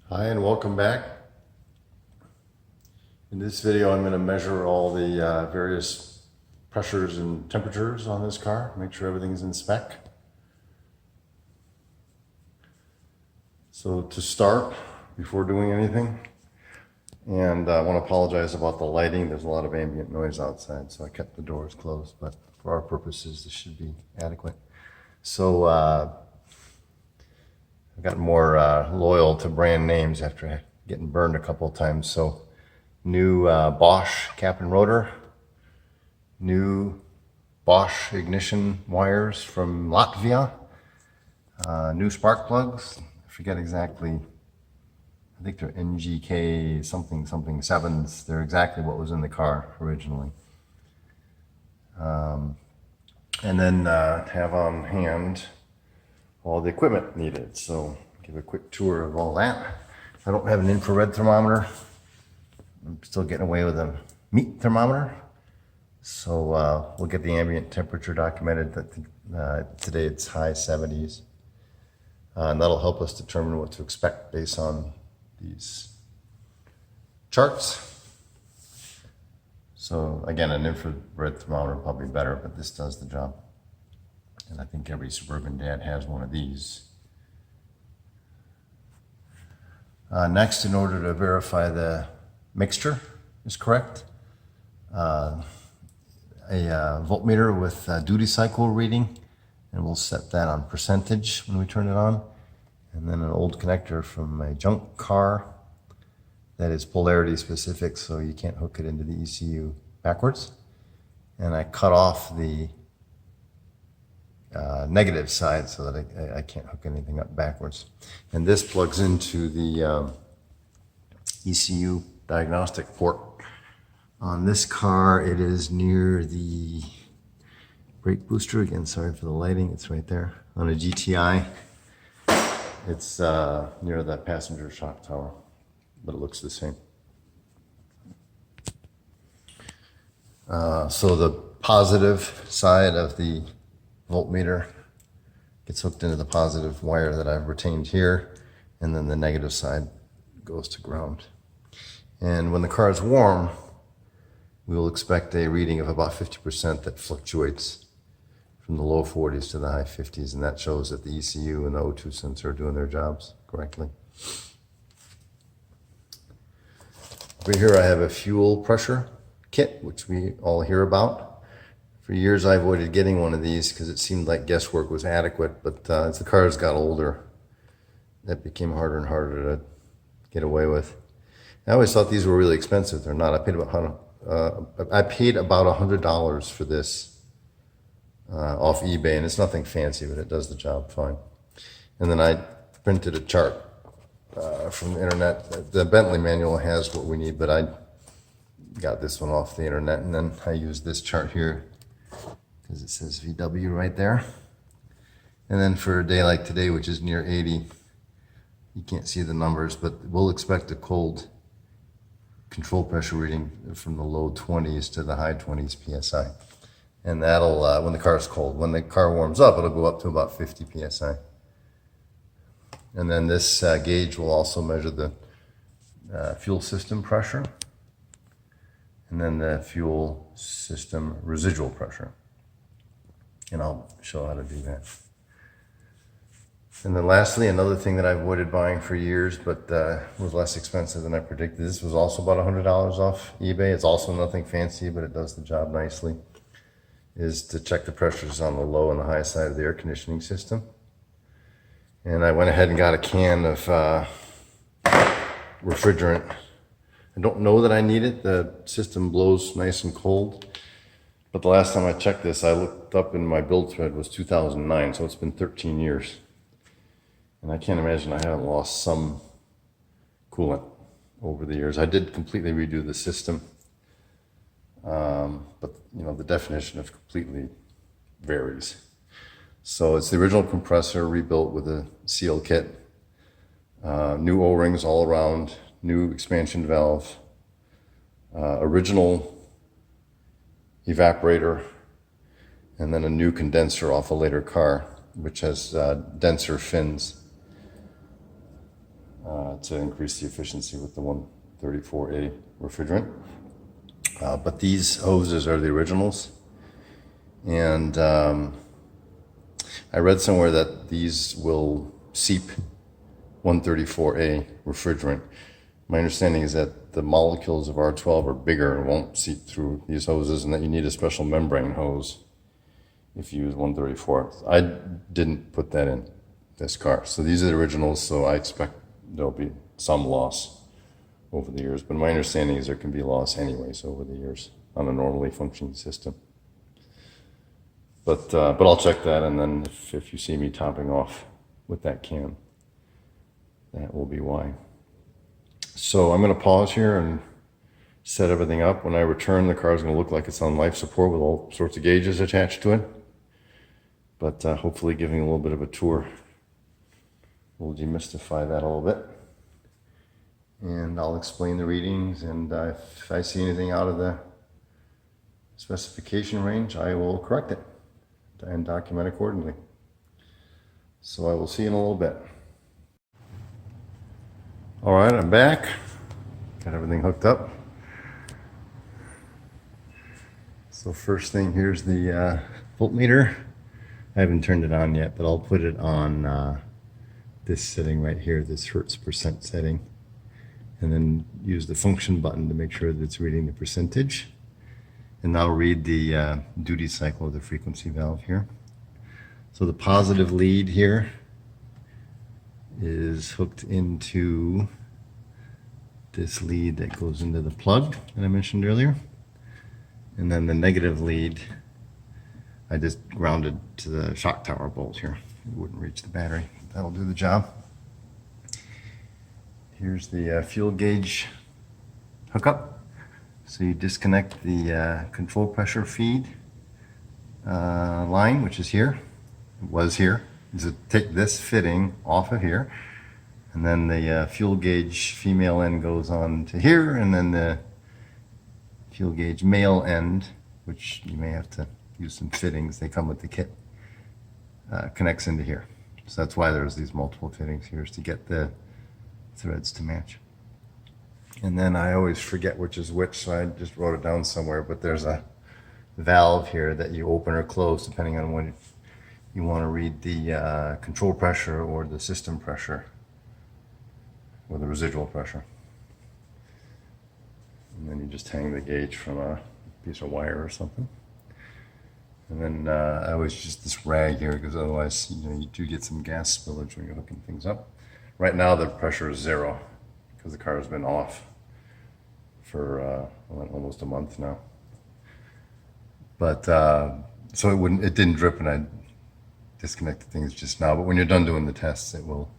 Hi and welcome back. In this video I'm going to measure all the various pressures and temperatures on this car, make sure everything's in spec. So to start, before doing anything, and I want to apologize about the lighting, there's a lot of ambient noise outside, so I kept the doors closed, but for our purposes this should be adequate. So I've gotten more loyal to brand names after getting burned a couple of times. So new Bosch cap and rotor, new Bosch ignition wires from Latvia, new spark plugs. I forget exactly, I think they're NGK something 7s. They're exactly what was in the car originally. And then have on hand all the equipment needed. So give a quick tour of all that. I don't have an infrared thermometer. I'm still getting away with a meat thermometer. So we'll get the ambient temperature documented. Today it's high 70s. And that'll help us determine what to expect based on these charts. So again, an infrared thermometer will probably be better, but this does the job. And I think every suburban dad has one of these. Next, in order to verify the mixture is correct, a voltmeter with duty cycle reading, and we'll set that on percentage when we turn it on. And then an old connector from a junk car that is polarity specific, so you can't hook it into the ECU backwards. And I cut off the negative side so that I can't hook anything up backwards. And this plugs into the ECU diagnostic port. On this car, it is near the brake booster. Again, sorry for the lighting, it's right there. On a GTI, it's near the passenger shock tower, but it looks the same. So the positive side of the voltmeter gets hooked into the positive wire that I've retained here, and then the negative side goes to ground. And when the car is warm, we will expect a reading of about 50% that fluctuates from the low 40s to the high 50s, and that shows that the ECU and the O2 sensor are doing their jobs correctly. Over here I have a fuel pressure kit, which we all hear about. For years I avoided getting one of these because it seemed like guesswork was adequate, but as the cars got older, that became harder and harder to get away with. I always thought these were really expensive. They're not. I paid about $100 for this off eBay, and it's nothing fancy, but it does the job fine. And then I printed a chart from the internet. The Bentley manual has what we need, but I got this one off the internet, and then I used this chart here because it says VW right there. And then for a day like today, which is near 80, you can't see the numbers, but we'll expect a cold control pressure reading from the low 20s to the high 20s PSI. And that'll, when the car is cold. When the car warms up, it'll go up to about 50 PSI. And then this gauge will also measure the fuel system pressure, and then the fuel system residual pressure. And I'll show how to do that. And then lastly, another thing that I've avoided buying for years, but was less expensive than I predicted. This was also about $100 off eBay. It's also nothing fancy, but it does the job nicely, is to check the pressures on the low and the high side of the air conditioning system. And I went ahead and got a can of refrigerant. I don't know that I need it. The system blows nice and cold. But the last time I checked this, I looked up in my build thread was 2009, so it's been 13 years. And I can't imagine I haven't lost some coolant over the years. I did completely redo the system, but you know, the definition of completely varies. So it's the original compressor rebuilt with a seal kit, new O-rings all around, new expansion valve, original evaporator, and then a new condenser off a later car, which has denser fins. to increase the efficiency with the 134A refrigerant. But these hoses are the originals. And I read somewhere that these will seep 134A refrigerant. My understanding is that the molecules of R12 are bigger and won't seep through these hoses, and that you need a special membrane hose if you use 134. I didn't put that in this car. So these are the originals, so I expect there'll be some loss over the years. But my understanding is there can be loss anyways over the years on a normally functioning system. But I'll check that, and then if you see me topping off with that can, that will be why. So I'm going to pause here and set everything up. When I return, the car is going to look like it's on life support with all sorts of gauges attached to it. But hopefully giving a little bit of a tour will demystify that a little bit. And I'll explain the readings, and if I see anything out of the specification range, I will correct it and document accordingly. So I will see you in a little bit. All right, I'm back. Got everything hooked up. So first thing, here's the voltmeter. I haven't turned it on yet, but I'll put it on this setting right here, this Hertz percent setting, and then use the function button to make sure that it's reading the percentage. And I'll read the duty cycle of the frequency valve here. So the positive lead here is hooked into this lead that goes into the plug that I mentioned earlier. And then the negative lead, I just grounded to the shock tower bolt here. It wouldn't reach the battery. That'll do the job. Here's the fuel gauge hookup. So you disconnect the control pressure feed line, which is here. It was here. So take this fitting off of here, and then the fuel gauge female end goes on to here, and then the fuel gauge male end, which you may have to use some fittings, they come with the kit, connects into here. So that's why there's these multiple fittings here, is to get the threads to match. And then I always forget which is which, so I just wrote it down somewhere, but there's a valve here that you open or close depending on when you want to read the control pressure or the system pressure or the residual pressure. And then you just hang the gauge from a piece of wire or something. And then I always use this rag here, because otherwise you do get some gas spillage when you're hooking things up. Right now the pressure is 0 because the car has been off for almost a month now. But so it didn't drip, and I disconnected things just now. But when you're done doing the tests, it will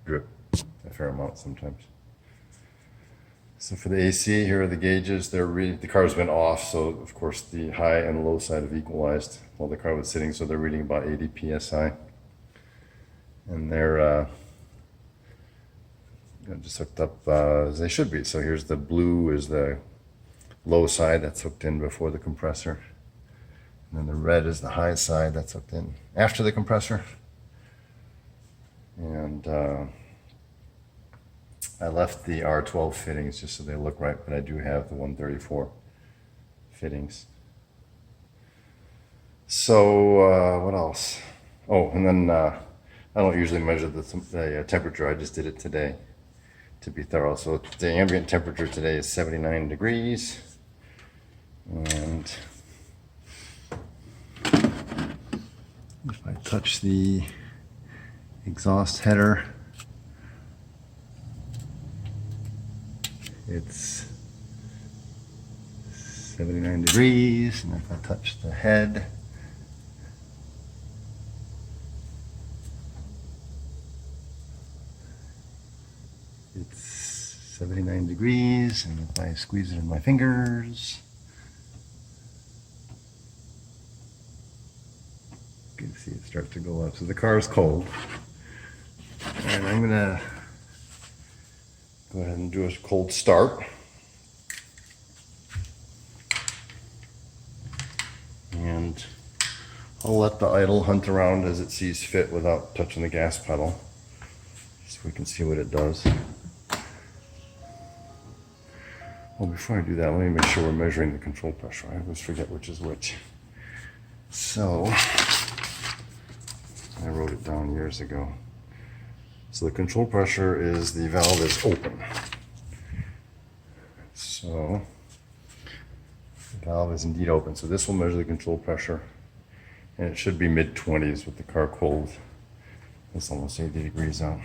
drip a fair amount sometimes. So for the AC, here are the gauges. The car's been off, so of course the high and low side have equalized while the car was sitting, so they're reading about 80 psi. And they're just hooked up as they should be. So here's the blue is the low side that's hooked in before the compressor. And then the red is the high side that's hooked in after the compressor. And I left the R12 fittings just so they look right, but I do have the 134 fittings. So what else? Oh, and then I don't usually measure the temperature. I just did it today to be thorough. So the ambient temperature today is 79 degrees. And if I touch the exhaust header, it's 79 degrees. And if I touch the head, it's 79 degrees. And if I squeeze it in my fingers, you can see it start to go up. So the car is cold. And I'm gonna go ahead and do a cold start. And I'll let the idle hunt around as it sees fit without touching the gas pedal. So we can see what it does. Well, before I do that, let me make sure we're measuring the control pressure. I always forget which is which. So, I wrote it down years ago. So the control pressure is the valve is open. So, the valve is indeed open. So this will measure the control pressure. And it should be mid-20s with the car cold. It's almost 80 degrees out.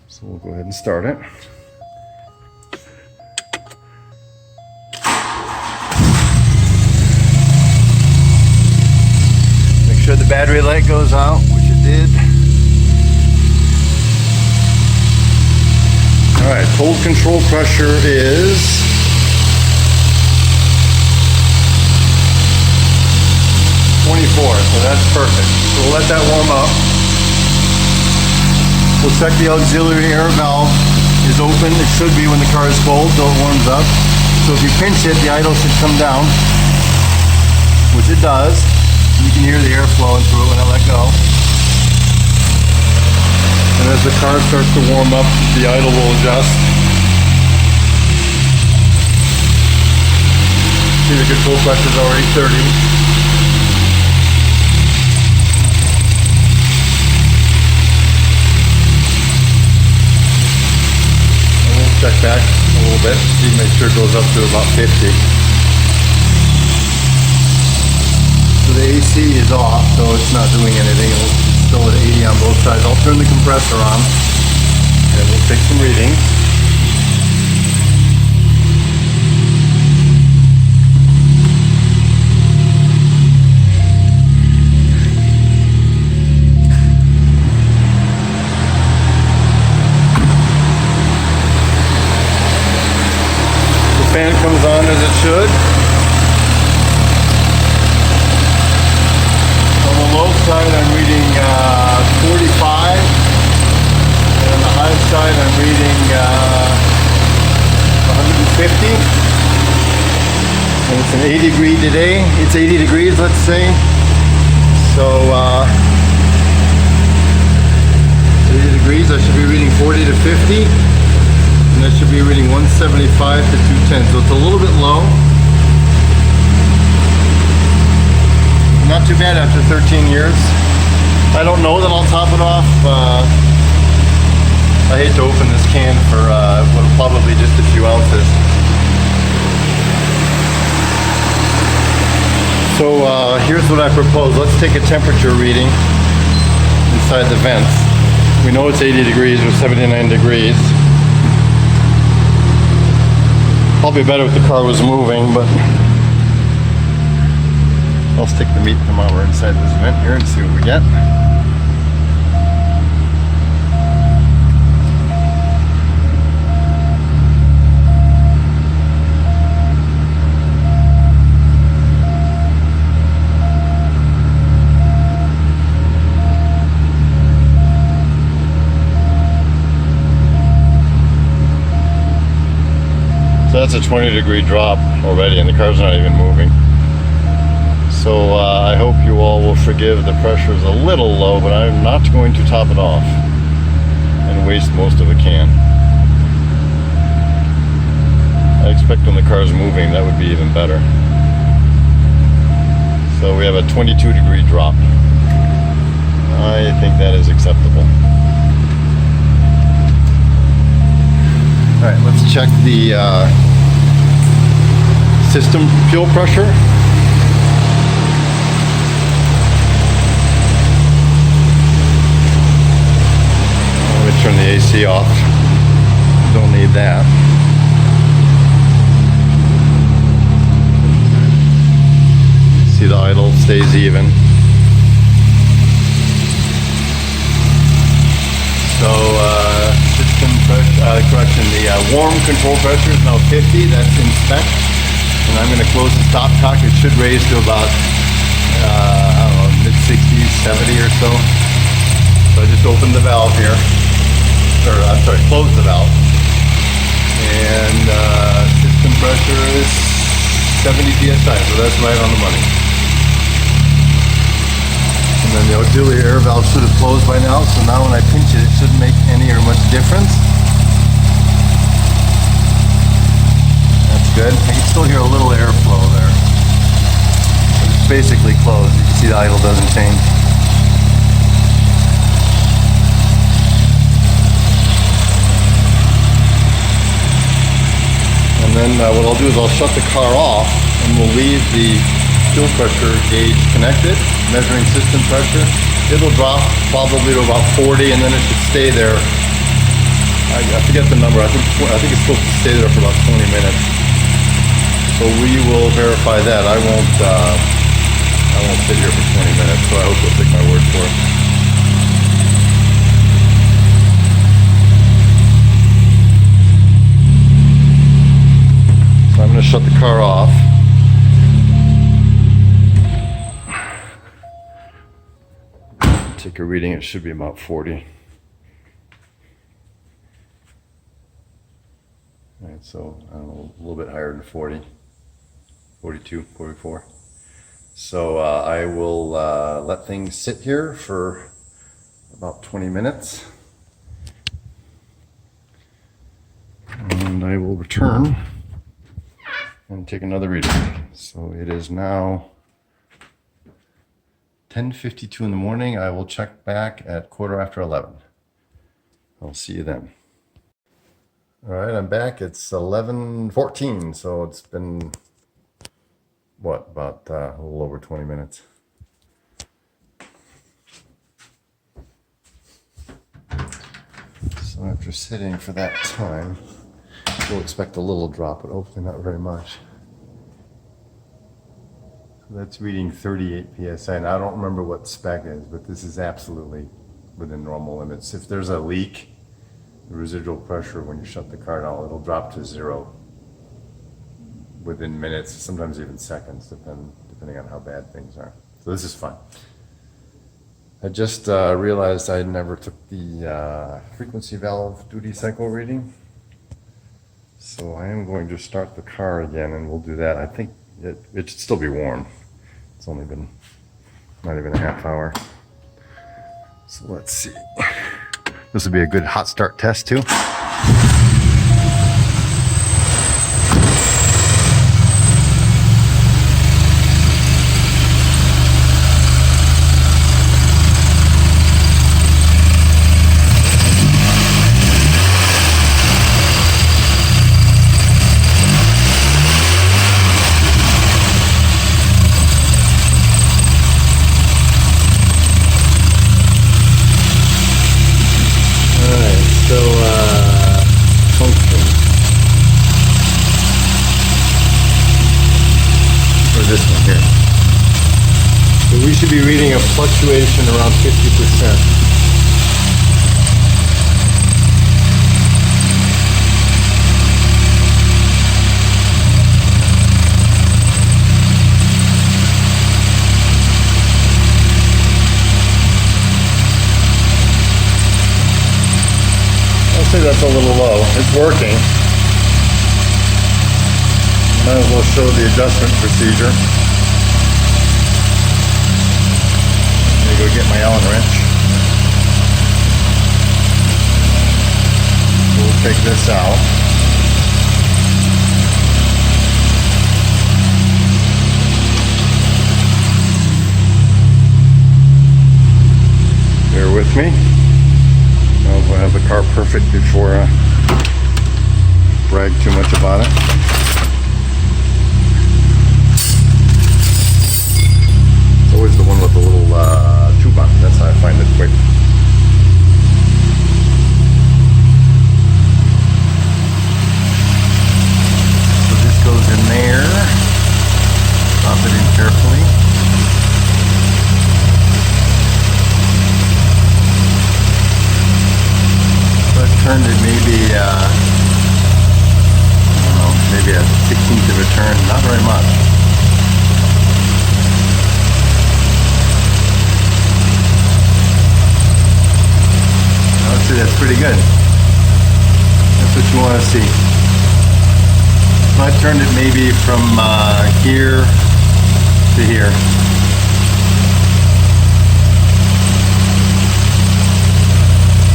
So we'll go ahead and start it. Make sure the battery light goes out, which it did. All right, cold control pressure is 24, so that's perfect. So we'll let that warm up. We'll check the auxiliary air valve is open. It should be when the car is cold, so it warms up. So if you pinch it, the idle should come down, which it does. You can hear the air flowing through it when I let go. And as the car starts to warm up, the idle will adjust. See, the control pressure is already 30. Check back a little bit, see, make sure it goes up to about 50. So the AC is off, so it's not doing anything. It's still at 80 on both sides. I'll turn the compressor on and we'll take some readings. Fan comes on as it should. On the low side I'm reading 45, and on the high side I'm reading 150. And it's an 80 degree today. It's 80 degrees, let's say. So 80 degrees, I should be reading 40 to 50. And that should be reading 175 to 210, so it's a little bit low. Not too bad after 13 years. I don't know that I'll top it off. I hate to open this can for probably just a few ounces. So here's what I propose. Let's take a temperature reading inside the vents. We know it's 80 degrees or 79 degrees. Probably better if the car was moving, but I'll stick the meat thermometer inside this vent here and see what we get. That's a 20 degree drop already and the car's not even moving. So I hope you all will forgive the pressure is a little low, but I'm not going to top it off and waste most of a can. I expect when the car's moving that would be even better. So we have a 22 degree drop. I think that is acceptable. Alright, let's check the system fuel pressure. Let me turn the AC off. Don't need that. See, the idle stays even. So system pressure, correction, the warm control pressure is now 50, that's in spec. And I'm going to close the stopcock. It should raise to about, I don't know, mid-60s, 70 or so. So I just opened the valve here. Or, I'm sorry, closed the valve. And system pressure is 70 psi, so that's right on the money. And then the auxiliary air valve should have closed by now, so now when I pinch it, it shouldn't make any difference. That's good. I can still hear a little airflow there. But it's basically closed. You can see the idle doesn't change. And then what I'll do is I'll shut the car off and we'll leave the fuel pressure gauge connected, measuring system pressure. It'll drop probably to about 40 and then it should stay there. I forget the number. I think it's supposed to stay there for about 20 minutes. So we will verify that. I won't sit here for 20 minutes, so I hope you'll take my word for it. So I'm going to shut the car off. Take a reading. It should be about 40. All right, so I don't know, a little bit higher than 40, 42, 44. So I will let things sit here for about 20 minutes. And I will return and take another reading. So it is now 10:52 in the morning. I will check back at 11:15. I'll see you then. All right, I'm back. It's 11:14, so it's been, what, about a little over 20 minutes. So after sitting for that time, we'll expect a little drop, but hopefully not very much. That's reading 38 psi, and I don't remember what spec is, but this is absolutely within normal limits. If there's a leak, the residual pressure when you shut the car down, it'll drop to 0 within minutes, sometimes even seconds, depending on how bad things are. So this is fine. I just realized I never took the frequency valve duty cycle reading. So I am going to start the car again, and we'll do that. I think it should still be warm. It's only been not even a half hour. So let's see. This will be a good hot start test too. This one here. So we should be reading a fluctuation around 50%. I'll say that's a little low. It's working. Might as well show the adjustment procedure. Let me go get my Allen wrench. We'll take this out. Bear with me. I'll have the car perfect before I brag too much about it. Always the one with the little tube on it. That's how I find it quick. So this goes in there. Drop it in carefully. So I've turned it maybe, I don't know, maybe a 16th of a turn. Not very much. See, that's pretty good. That's what you want to see. So I turned it maybe from here to here.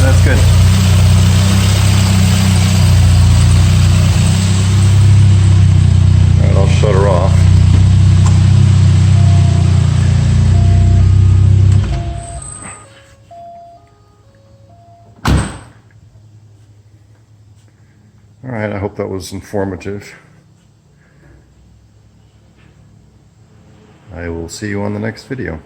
That's good. motor off. All right, I hope that was informative. I will see you on the next video.